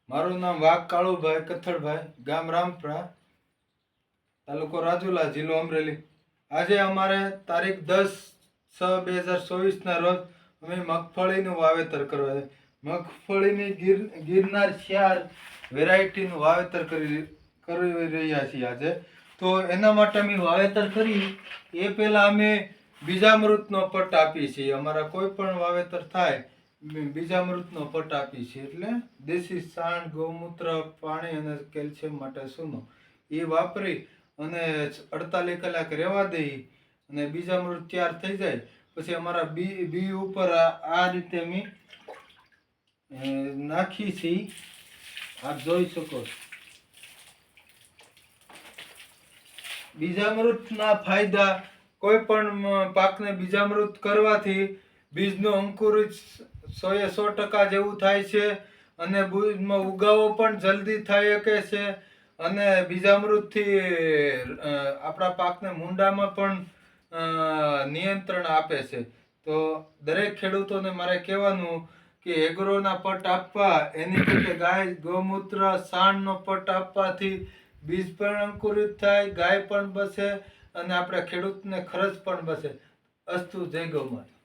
મારું નામ વાઘ કાળુભાઈ કથળભાઈ, ગામ રામપરા, તાલુકો રાજુલા, જિલ્લો અમરેલી. આજે અમારે તારીખ 10/6/2024 ના રોજ અમે મગફળીનું વાવેતર કરવા છે. મગફળીની ગિરનાર 4 વેરાયટીનું વાવેતર કરી રહ્યા છીએ આજે. તો એના માટે અમે વાવેતર કરી એ પહેલા અમે બીજામૃતનો પટ આપીએ છીએ. અમારા કોઈ પણ વાવેતર થાય બીજામૃતનો પટ આપીએ છીએ, એટલે દેશી સાણ, ગૌમૂત્ર, પાણી અને કેલ્શિયમ માટે સૂનો એ વાપરી અને 48 કલાક રહેવા દઈ અને બીજામૃત તૈયાર થઈ જાય પછી અમારા બી ઉપર આ રીતે અમે નાખી છીએ. આપ જોઈ શકો. બીજામૃતના ફાયદા: કોઈ પણ પાકને બીજામૃત કરવાથી બીજનો અંકુરિત 100% જેવું થાય છે અને બીજમાં ઉગાવો પણ જલ્દી થઈ શકે છે અને બીજામૃતથી આપણા પાકને મૂંડામાં પણ નિયંત્રણ આપે છે. તો દરેક ખેડૂતોને મારે કહેવાનું કે એગ્રોના પટ આપવા એની કરતાં ગાય ગૌમૂત્ર સાણનો પટ આપવાથી બીજ પણ અંકુરિત થાય, ગાય પણ બસે અને આપણા ખેડૂતને ખર્ચ પણ બસે. અસ્તુ. જય ગૌ માતા.